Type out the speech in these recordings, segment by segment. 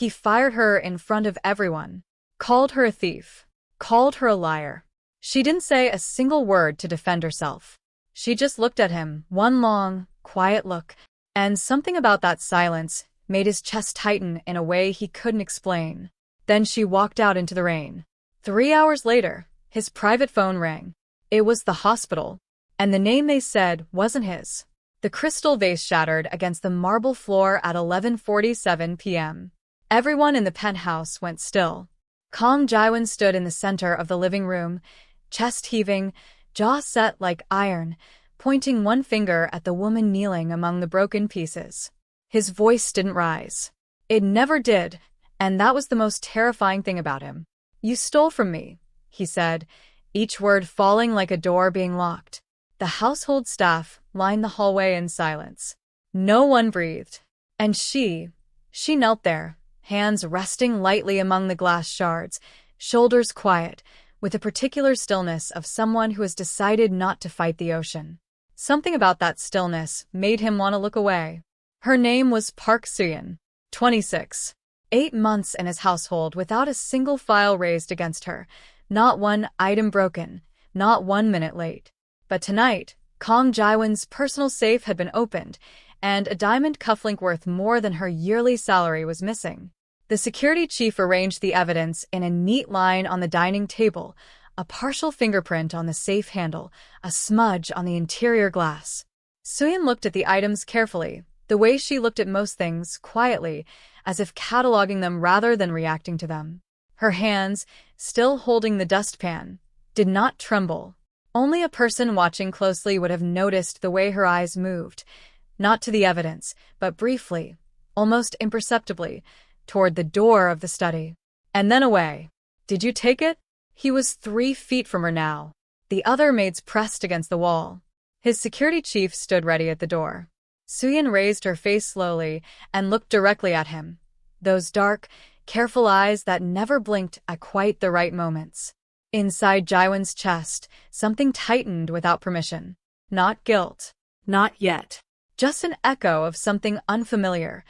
He fired her in front of everyone. Called her a thief. Called her a liar. She didn't say a single word to defend herself. She just looked at him, one long, quiet look, and something about that silence made his chest tighten in a way he couldn't explain. Then she walked out into the rain. 3 hours later, his private phone rang. It was the hospital, and the name they said wasn't his. The crystal vase shattered against the marble floor at 11:47 p.m. Everyone in the penthouse went still. Kang Jiwon stood in the center of the living room, chest heaving, jaw set like iron, pointing one finger at the woman kneeling among the broken pieces. His voice didn't rise. It never did, and that was the most terrifying thing about him. "You stole from me," he said, each word falling like a door being locked. The household staff lined the hallway in silence. No one breathed. And she knelt there, hands resting lightly among the glass shards, shoulders quiet, with a particular stillness of someone who has decided not to fight the ocean. Something about that stillness made him want to look away. Her name was Park Sooyeon, 26. 8 months in his household without a single file raised against her, not one item broken, not 1 minute late. But tonight, Kang Jiwon's personal safe had been opened, and a diamond cufflink worth more than her yearly salary was missing. The security chief arranged the evidence in a neat line on the dining table, a partial fingerprint on the safe handle, a smudge on the interior glass. Sooyeon looked at the items carefully, the way she looked at most things, quietly, as if cataloging them rather than reacting to them. Her hands, still holding the dustpan, did not tremble. Only a person watching closely would have noticed the way her eyes moved, not to the evidence, but briefly, almost imperceptibly, toward the door of the study. And then away. "Did you take it?" He was 3 feet from her now. The other maids pressed against the wall. His security chief stood ready at the door. Sooyeon raised her face slowly and looked directly at him. Those dark, careful eyes that never blinked at quite the right moments. Inside Jiwon's chest, something tightened without permission. Not guilt. Not yet. Just an echo of something unfamiliar.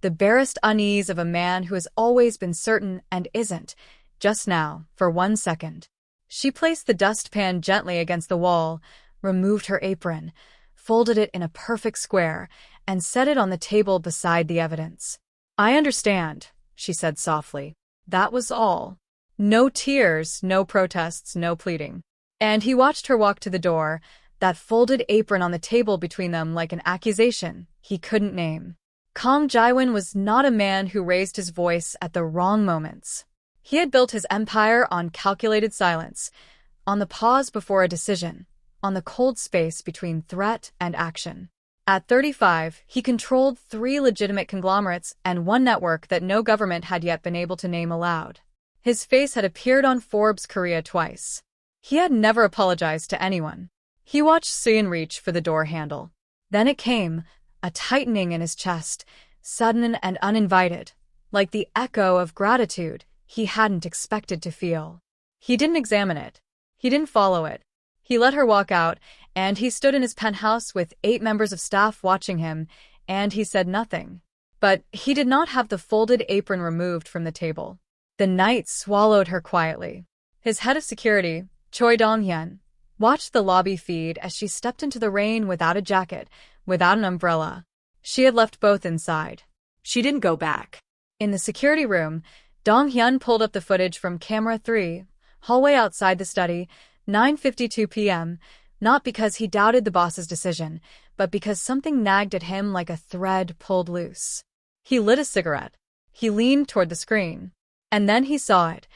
The barest unease of a man who has always been certain and isn't, just now, for 1 second. She placed the dustpan gently against the wall, removed her apron, folded it in a perfect square, and set it on the table beside the evidence. "I understand," she said softly. That was all. No tears, no protests, no pleading. And he watched her walk to the door, that folded apron on the table between them like an accusation he couldn't name. Kang Jiwon was not a man who raised his voice at the wrong moments. He had built his empire on calculated silence, on the pause before a decision, on the cold space between threat and action. At 35, he controlled 3 legitimate conglomerates and 1 network that no government had yet been able to name aloud. His face had appeared on Forbes Korea twice. He had never apologized to anyone. He watched Sooyeon reach for the door handle. Then it came, a tightening in his chest, sudden and uninvited, like the echo of gratitude he hadn't expected to feel. He didn't examine it. He didn't follow it. He let her walk out, and he stood in his penthouse with 8 members of staff watching him, and he said nothing. But he did not have the folded apron removed from the table. The night swallowed her quietly. His head of security, Choi Dong-hyun, watched the lobby feed as she stepped into the rain without a jacket, without an umbrella. She had left both inside. She didn't go back. In the security room, Dong-hyun pulled up the footage from camera 3, hallway outside the study, 9:52 p.m., not because he doubted the boss's decision, but because something nagged at him like a thread pulled loose. He lit a cigarette. He leaned toward the screen. And then he saw it.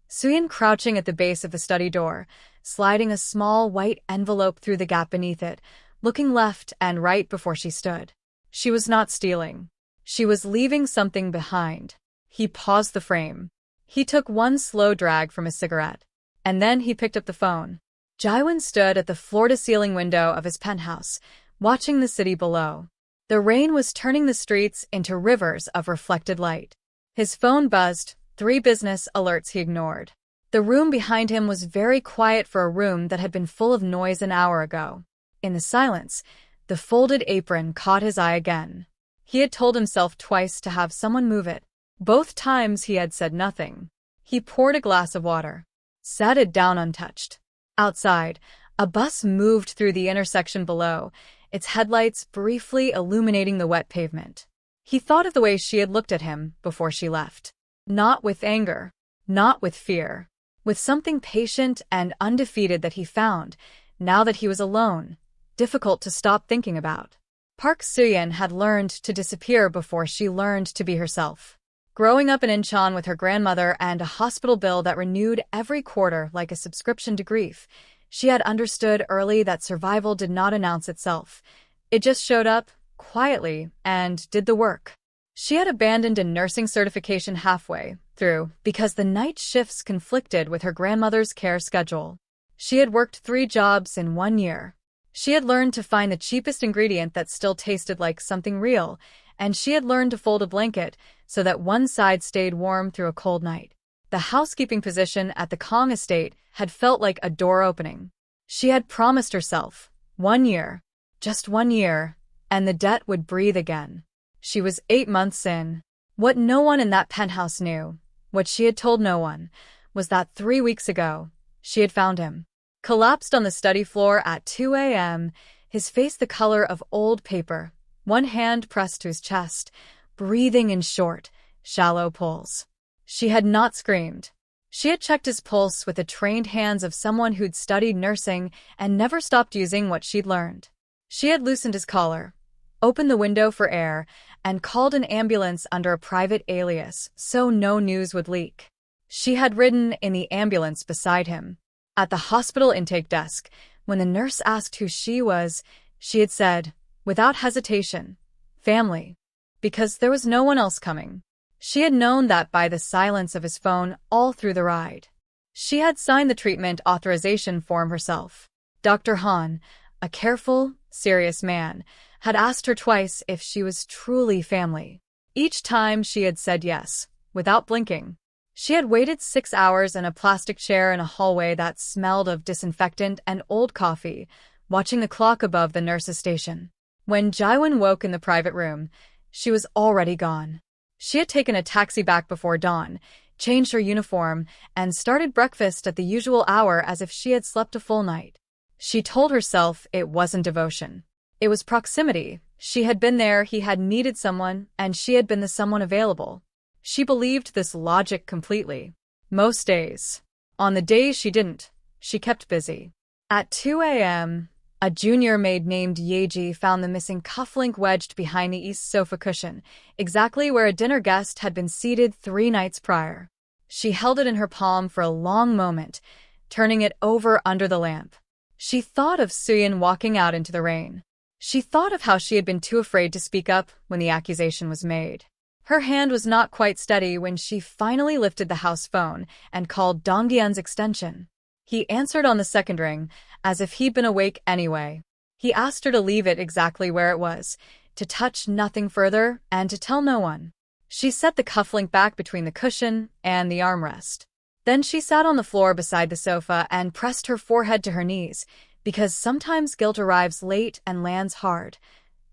Sooyeon crouching at the base of the study door, sliding a small white envelope through the gap beneath it, looking left and right before she stood. She was not stealing. She was leaving something behind. He paused the frame. He took one slow drag from his cigarette. And then he picked up the phone. Jiwon stood at the floor-to-ceiling window of his penthouse, watching the city below. The rain was turning the streets into rivers of reflected light. His phone buzzed, 3 business alerts he ignored. The room behind him was very quiet for a room that had been full of noise an hour ago. In the silence, the folded apron caught his eye again. He had told himself twice to have someone move it. Both times he had said nothing. He poured a glass of water, set it down untouched. Outside, a bus moved through the intersection below, its headlights briefly illuminating the wet pavement. He thought of the way she had looked at him before she left. Not with anger, not with fear, with something patient and undefeated that he found, now that he was alone, difficult to stop thinking about. Park Sooyeon had learned to disappear before she learned to be herself. Growing up in Incheon with her grandmother and a hospital bill that renewed every quarter like a subscription to grief, she had understood early that survival did not announce itself. It just showed up, quietly, and did the work. She had abandoned a nursing certification halfway through because the night shifts conflicted with her grandmother's care schedule. She had worked 3 jobs in 1 year. She had learned to find the cheapest ingredient that still tasted like something real, and she had learned to fold a blanket so that one side stayed warm through a cold night. The housekeeping position at the Kang estate had felt like a door opening. She had promised herself 1 year, just 1 year, and the debt would breathe again. She was 8 months in. What no one in that penthouse knew, what she had told no one, was that 3 weeks ago, she had found him. Collapsed on the study floor at 2 a.m., his face the color of old paper, one hand pressed to his chest, breathing in short, shallow pulls. She had not screamed. She had checked his pulse with the trained hands of someone who'd studied nursing and never stopped using what she'd learned. She had loosened his collar, opened the window for air, and called an ambulance under a private alias so no news would leak. She had ridden in the ambulance beside him. At the hospital intake desk, when the nurse asked who she was, she had said, without hesitation, family, because there was no one else coming. She had known that by the silence of his phone all through the ride. She had signed the treatment authorization form herself. Dr. Han, a careful, serious man, had asked her twice if she was truly family. Each time she had said yes, without blinking. She had waited 6 hours in a plastic chair in a hallway that smelled of disinfectant and old coffee, watching the clock above the nurse's station. When Jiwon woke in the private room, she was already gone. She had taken a taxi back before dawn, changed her uniform, and started breakfast at the usual hour as if she had slept a full night. She told herself it wasn't devotion. It was proximity. She had been there, he had needed someone, and she had been the someone available. She believed this logic completely. Most days. On the days she didn't, she kept busy. At 2 a.m., a junior maid named Yeji found the missing cufflink wedged behind the east sofa cushion, exactly where a dinner guest had been seated 3 nights prior. She held it in her palm for a long moment, turning it over under the lamp. She thought of Sooyeon walking out into the rain. She thought of how she had been too afraid to speak up when the accusation was made. Her hand was not quite steady when she finally lifted the house phone and called Donghyun's extension. He answered on the second ring, as if he'd been awake anyway. He asked her to leave it exactly where it was, to touch nothing further, and to tell no one. She set the cufflink back between the cushion and the armrest. Then she sat on the floor beside the sofa and pressed her forehead to her knees, because sometimes guilt arrives late and lands hard.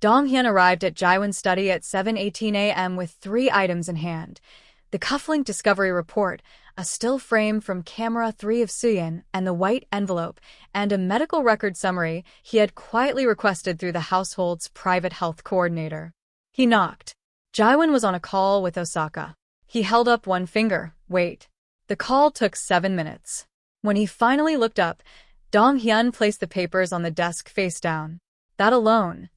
Donghyun arrived at Jiwon's study at 7:18 a.m. with 3 items in hand. The cufflink discovery report, a still frame from camera 3 of Sooyeon, and the white envelope, and a medical record summary he had quietly requested through the household's private health coordinator. He knocked. Jiwon was on a call with Osaka. He held up one finger. Wait. The call took 7 minutes. When he finally looked up, Donghyun placed the papers on the desk face down. That alone,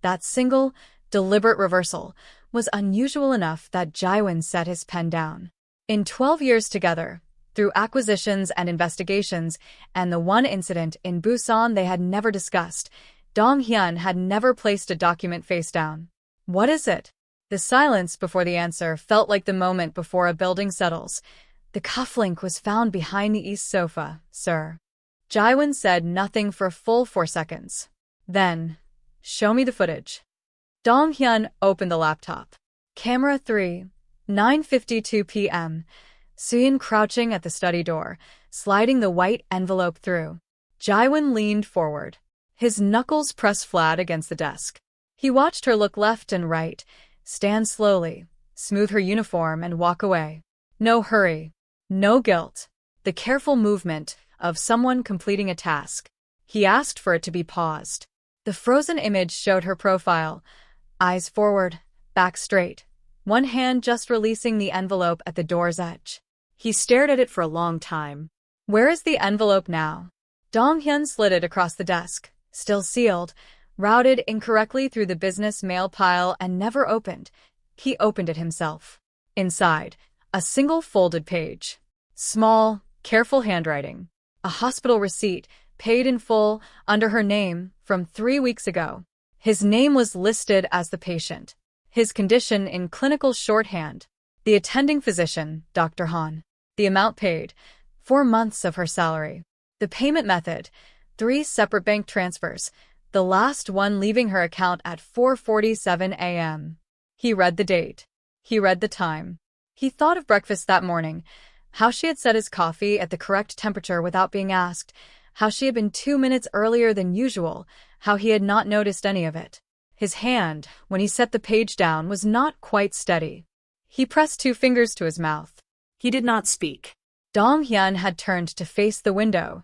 that single, deliberate reversal, was unusual enough that Jiwon set his pen down. In 12 years together, through acquisitions and investigations, and the one incident in Busan they had never discussed, Donghyun had never placed a document face down. What is it? The silence before the answer felt like the moment before a building settles. The cufflink was found behind the east sofa, sir. Jiwon said nothing for a full 4 seconds. Then, show me the footage. Donghyun opened the laptop. Camera 3, 9:52 p.m. Sooyeon crouching at the study door, sliding the white envelope through. Jiwon leaned forward, his knuckles pressed flat against the desk. He watched her look left and right, stand slowly, smooth her uniform, and walk away. No hurry. No guilt. The careful movement of someone completing a task. He asked for it to be paused. The frozen image showed her profile. Eyes forward, back straight. One hand just releasing the envelope at the door's edge. He stared at it for a long time. Where is the envelope now? Dong-hyun slid it across the desk, still sealed, routed incorrectly through the business mail pile and never opened. He opened it himself. Inside, a single folded page. Small, careful handwriting. A hospital receipt, paid in full, under her name, from 3 weeks ago. His name was listed as the patient. His condition in clinical shorthand. The attending physician, Dr. Han. The amount paid, 4 months of her salary. The payment method, 3 separate bank transfers, the last one leaving her account at 4:47 a.m. He read the date. He read the time. He thought of breakfast that morning, how she had set his coffee at the correct temperature without being asked, how she had been 2 minutes earlier than usual, how he had not noticed any of it. His hand, when he set the page down, was not quite steady. He pressed 2 fingers to his mouth. He did not speak. Dong-hyun had turned to face the window.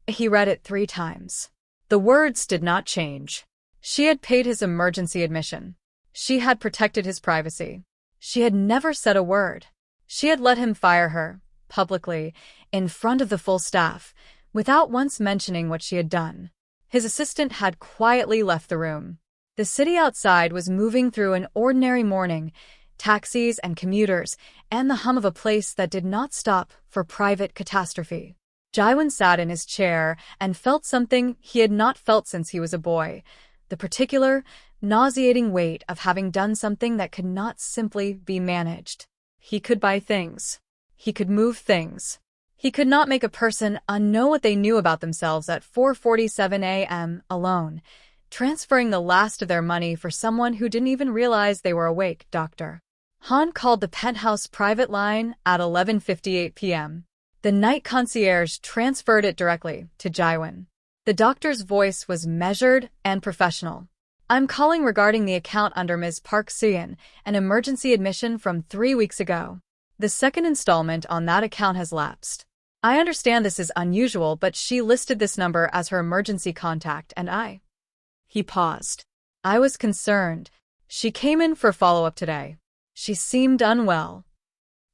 He read it 3 times. The words did not change. She had paid his emergency admission. She had protected his privacy. She had never said a word. She had let him fire her, publicly, in front of the full staff, without once mentioning what she had done. His assistant had quietly left the room. The city outside was moving through an ordinary morning, taxis and commuters, and the hum of a place that did not stop for private catastrophe. Jiwon sat in his chair and felt something he had not felt since he was a boy, the particular, nauseating weight of having done something that could not simply be managed. He could buy things. He could move things. He could not make a person unknow what they knew about themselves at 4:47 a.m. alone, transferring the last of their money for someone who didn't even realize they were awake. Dr. Han called the penthouse private line at 11:58 p.m. The night concierge transferred it directly to Jiwon. The doctor's voice was measured and professional. I'm calling regarding the account under Ms. Park Sooyeon, an emergency admission from 3 weeks ago. The second installment on that account has lapsed. I understand this is unusual, but she listed this number as her emergency contact and I. He paused. I was concerned. She came in for follow-up today. She seemed unwell.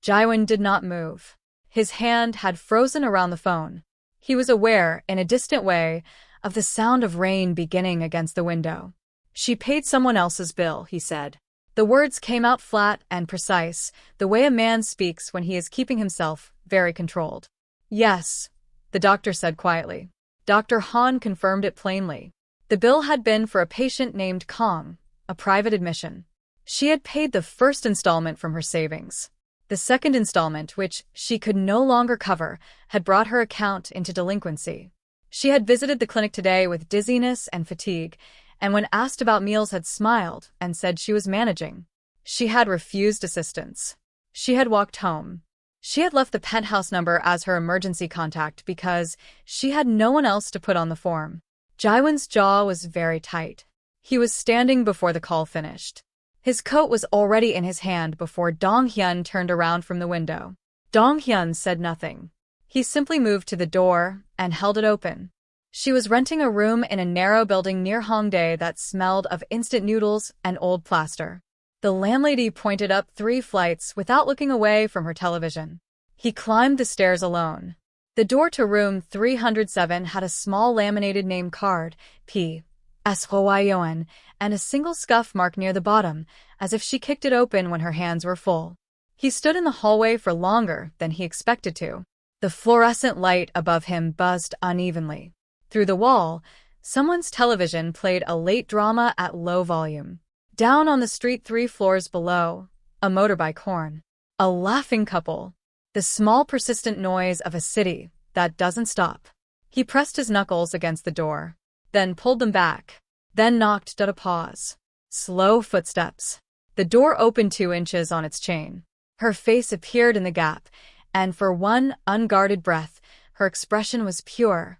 Jiwon did not move. His hand had frozen around the phone. He was aware, in a distant way, of the sound of rain beginning against the window. She paid someone else's bill, he said. The words came out flat and precise, the way a man speaks when he is keeping himself very controlled. Yes, the doctor said quietly. Dr. Han confirmed it plainly. The bill had been for a patient named Kang, a private admission. She had paid the first installment from her savings. The second installment, which she could no longer cover, had brought her account into delinquency. She had visited the clinic today with dizziness and fatigue, and when asked about meals had smiled and said she was managing. She had refused assistance. She had walked home. She had left the penthouse number as her emergency contact because she had no one else to put on the form. Jiwon's jaw was very tight. He was standing before the call finished. His coat was already in his hand before Dong-hyun turned around from the window. Dong-hyun said nothing. He simply moved to the door and held it open. She was renting a room in a narrow building near Hongdae that smelled of instant noodles and old plaster. The landlady pointed up 3 flights without looking away from her television. He climbed the stairs alone. The door to room 307 had a small laminated name card, P. Sooyeon, and a single scuff mark near the bottom, as if she kicked it open when her hands were full. He stood in the hallway for longer than he expected to. The fluorescent light above him buzzed unevenly. Through the wall, someone's television played a late drama at low volume. Down on the street 3 floors below, a motorbike horn. A laughing couple. The small persistent noise of a city that doesn't stop. He pressed his knuckles against the door, then pulled them back, then knocked at a pause. Slow footsteps. The door opened 2 inches on its chain. Her face appeared in the gap, and for one unguarded breath, her expression was pure.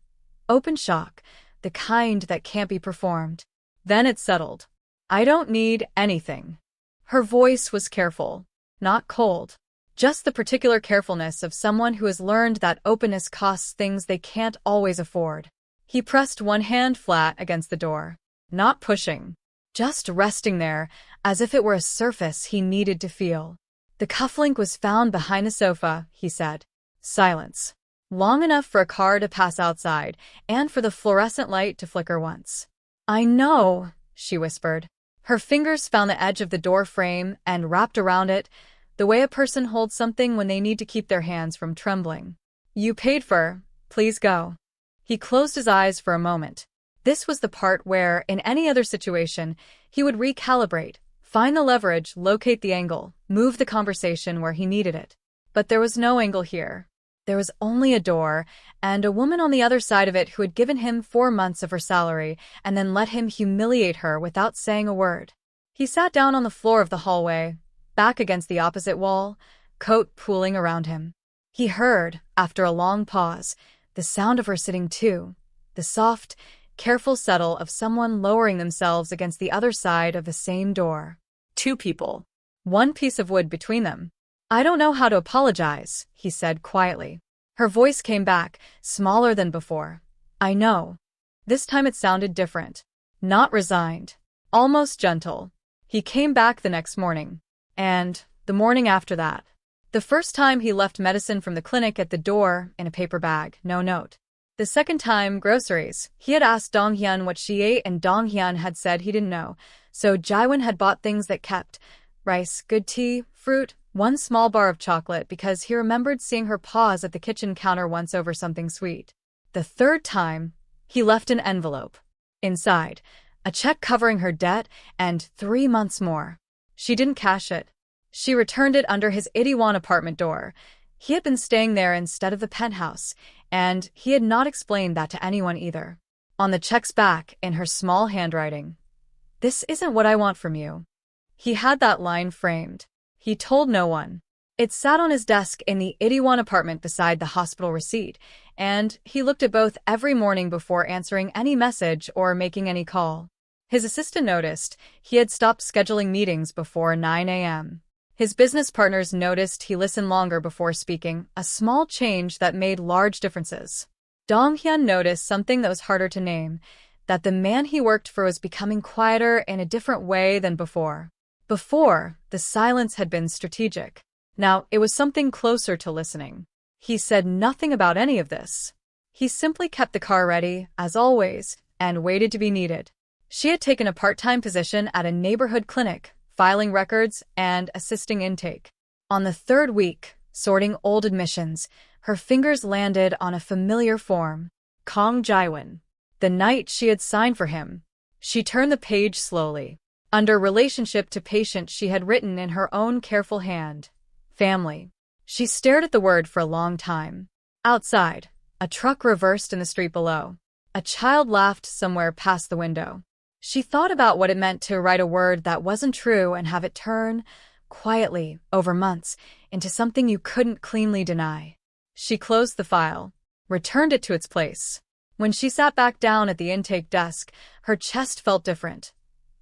Open shock, the kind that can't be performed. Then it settled. I don't need anything. Her voice was careful. not cold. Just the particular carefulness of someone who has learned that openness costs things they can't always afford. He pressed one hand flat against the door, not pushing, just resting there, as if it were a surface he needed to feel. The cufflink was found behind the sofa, he said. Silence. Long enough for a car to pass outside, and for the fluorescent light to flicker once. I know, she whispered. Her fingers found the edge of the door frame and wrapped around it, the way a person holds something when they need to keep their hands from trembling. You paid for, please go. He closed his eyes for a moment. This was the part where, in any other situation, he would recalibrate, find the leverage, locate the angle, move the conversation where he needed it. But there was no angle here. There was only a door, and a woman on the other side of it who had given him 4 months of her salary and then let him humiliate her without saying a word. He sat down on the floor of the hallway, back against the opposite wall, coat pooling around him. He heard, after a long pause, the sound of her sitting too, the soft, careful settle of someone lowering themselves against the other side of the same door. 2 people. 1 piece of wood between them. I don't know how to apologize, he said quietly. Her voice came back, smaller than before. I know. This time it sounded different. Not resigned. Almost gentle. He came back the next morning. And the morning after that. The first time he left medicine from the clinic at the door in a paper bag, no note. The second time, groceries. He had asked Donghyun what she ate and Donghyun had said he didn't know, so Jiwon had bought things that kept. Rice, good tea, fruit, 1 small bar of chocolate because he remembered seeing her pause at the kitchen counter once over something sweet. The third time, he left an envelope. Inside, a check covering her debt and 3 months more. She didn't cash it. She returned it under his Itaewon apartment door. He had been staying there instead of the penthouse, and he had not explained that to anyone either. On the check's back, in her small handwriting, "This isn't what I want from you." He had that line framed. He told no one. It sat on his desk in the Itaewon apartment beside the hospital receipt, and he looked at both every morning before answering any message or making any call. His assistant noticed he had stopped scheduling meetings before 9 a.m. His business partners noticed he listened longer before speaking, a small change that made large differences. Donghyun noticed something that was harder to name, that the man he worked for was becoming quieter in a different way than before. Before, the silence had been strategic. Now, it was something closer to listening. He said nothing about any of this. He simply kept the car ready, as always, and waited to be needed. She had taken a part-time position at a neighborhood clinic, filing records and assisting intake. On the 3rd week, sorting old admissions, her fingers landed on a familiar form. Kang Jiwon. The night she had signed for him. She turned the page slowly. Under relationship to patient she had written in her own careful hand. Family. She stared at the word for a long time. Outside, a truck reversed in the street below. A child laughed somewhere past the window. She thought about what it meant to write a word that wasn't true and have it turn, quietly, over months, into something you couldn't cleanly deny. She closed the file, returned it to its place. When she sat back down at the intake desk, her chest felt different.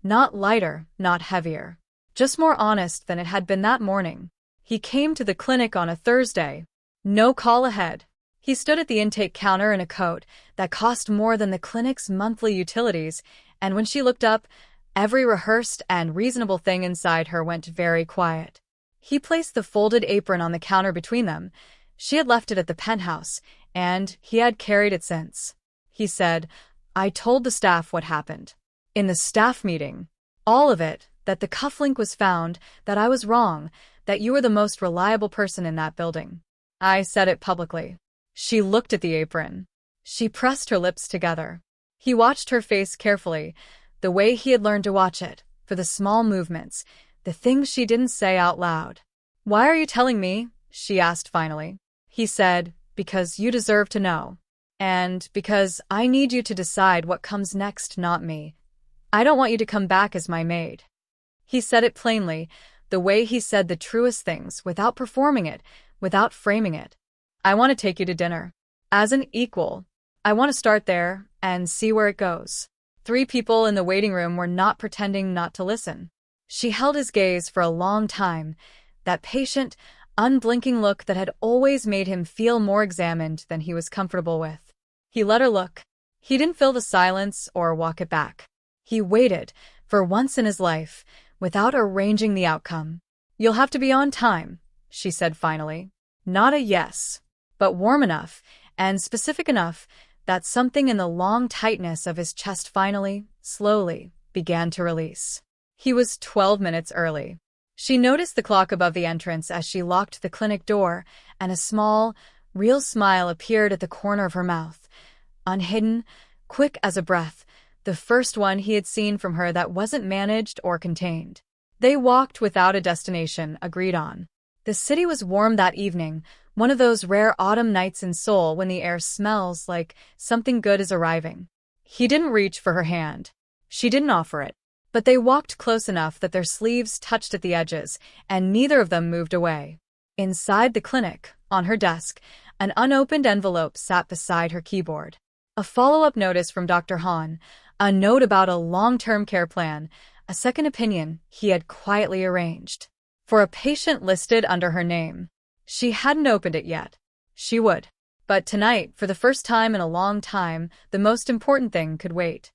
Not lighter, not heavier. Just more honest than it had been that morning. He came to the clinic on a Thursday. No call ahead. He stood at the intake counter in a coat that cost more than the clinic's monthly utilities, and when she looked up, every rehearsed and reasonable thing inside her went very quiet. He placed the folded apron on the counter between them. She had left it at the penthouse, and he had carried it since. He said, I told the staff what happened. In the staff meeting. All of it, that the cufflink was found, that I was wrong, that you were the most reliable person in that building. I said it publicly. She looked at the apron. She pressed her lips together. He watched her face carefully, the way he had learned to watch it, for the small movements, the things she didn't say out loud. Why are you telling me? She asked finally. He said, because you deserve to know. And because I need you to decide what comes next, not me. I don't want you to come back as my maid. He said it plainly, the way he said the truest things, without performing it, without framing it. I want to take you to dinner. As an equal. I want to start there and see where it goes. 3 people in the waiting room were not pretending not to listen. She held his gaze for a long time, That patient, unblinking look that had always made him feel more examined than he was comfortable with. He let her look. He didn't fill the silence or walk it back. He waited, for once in his life, without arranging the outcome. "You'll have to be on time," she said finally. Not a yes, but warm enough and specific enough that something in the long tightness of his chest finally, slowly, began to release. He was 12 minutes early. She noticed the clock above the entrance as she locked the clinic door, and a small, real smile appeared at the corner of her mouth. Unhidden, quick as a breath, the first one he had seen from her that wasn't managed or contained. They walked without a destination agreed on. The city was warm that evening, one of those rare autumn nights in Seoul when the air smells like something good is arriving. He didn't reach for her hand. She didn't offer it. But they walked close enough that their sleeves touched at the edges, and neither of them moved away. Inside the clinic, on her desk, an unopened envelope sat beside her keyboard. A follow-up notice from Dr. Han, a note about a long-term care plan, a second opinion he had quietly arranged. For a patient listed under her name. She hadn't opened it yet. She would. But tonight, for the first time in a long time, the most important thing could wait.